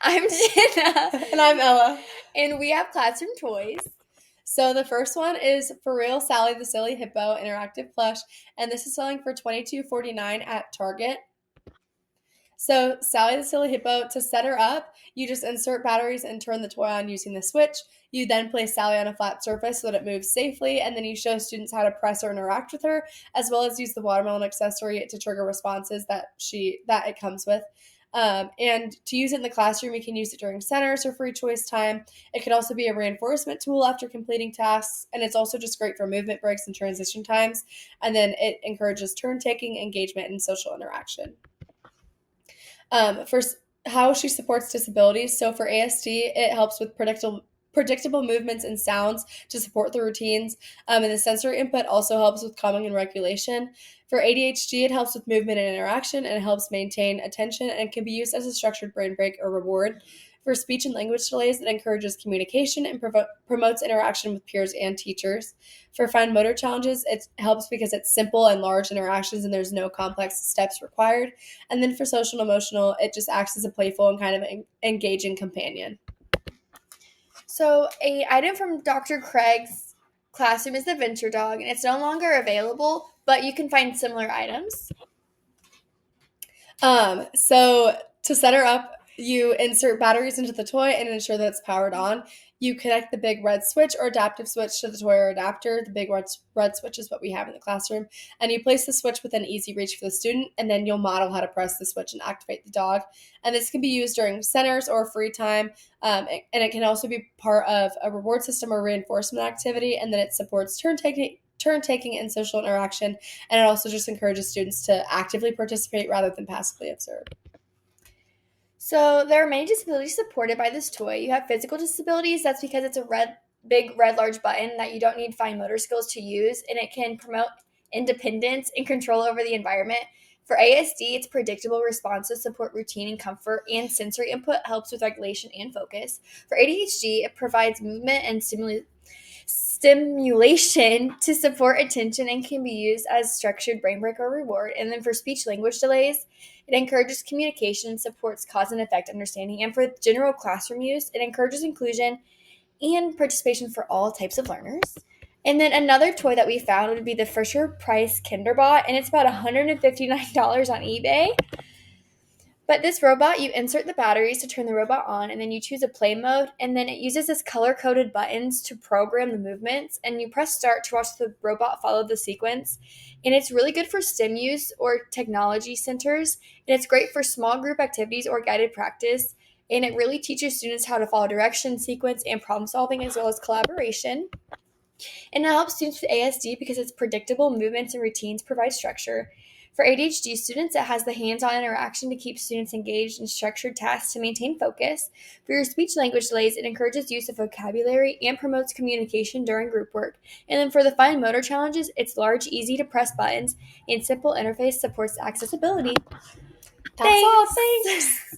I'm Jenna. And I'm Ella. And we have classroom toys. So the first one is For Real Sally the Silly Hippo Interactive Plush, and this is selling for $22.49 at Target. So Sally the Silly Hippo, to set her up, you just insert batteries and turn the toy on using the switch. You then place Sally on a flat surface so that it moves safely, and then you show students how to press or interact with her, as well as use the watermelon accessory to trigger responses that it comes with. And to use it in the classroom, you can use it during centers or free choice time. It could also be a reinforcement tool after completing tasks, and it's also just great for movement breaks and transition times. And then it encourages turn taking, engagement, and social interaction. For how she supports disabilities. So for ASD, it helps with predictable movements and sounds to support the routines. And the sensory input also helps with calming and regulation. For ADHD, it helps with movement and interaction, and it helps maintain attention and can be used as a structured brain break or reward. For speech and language delays, it encourages communication and promotes interaction with peers and teachers. For fine motor challenges, it helps because it's simple and large interactions and there's no complex steps required. And then for social and emotional, it just acts as a playful and kind of engaging companion. So, a item from Dr. Craig's classroom is the Venture Dog, and it's no longer available, but you can find similar items. So to set her up, you insert batteries into the toy and ensure that it's powered on. You connect the big red switch or adaptive switch to the toy or adapter. The big red switch is what we have in the classroom. And you place the switch within easy reach for the student, and then you'll model how to press the switch and activate the dog. And this can be used during centers or free time. And it can also be part of a reward system or reinforcement activity. And then it supports turn taking and social interaction, and it also just encourages students to actively participate rather than passively observe. So, there are many disabilities supported by this toy. You have physical disabilities, that's because it's a big red large button that you don't need fine motor skills to use, and it can promote independence and control over the environment. For ASD, it's predictable responses support routine and comfort, and sensory input helps with regulation and focus. For ADHD, it provides movement and stimulation to support attention and can be used as structured brain break or reward. And then for speech language delays, it encourages communication, supports cause and effect understanding. And for general classroom use, it encourages inclusion and participation for all types of learners. And then another toy that we found would be the Fisher Price Kinderbot, and it's about $159 on eBay. But this robot, you insert the batteries to turn the robot on, and then you choose a play mode, and then it uses this color-coded buttons to program the movements, and you press start to watch the robot follow the sequence. And it's really good for STEM use or technology centers, and it's great for small group activities or guided practice, and it really teaches students how to follow direction, sequence, and problem solving as well as collaboration. And it helps students with ASD because its predictable movements and routines provide structure. For ADHD students, it has the hands-on interaction to keep students engaged in structured tasks to maintain focus. For your speech language delays, it encourages use of vocabulary and promotes communication during group work. And then for the fine motor challenges, it's large, easy to press buttons, and simple interface supports accessibility. That's all. Thanks.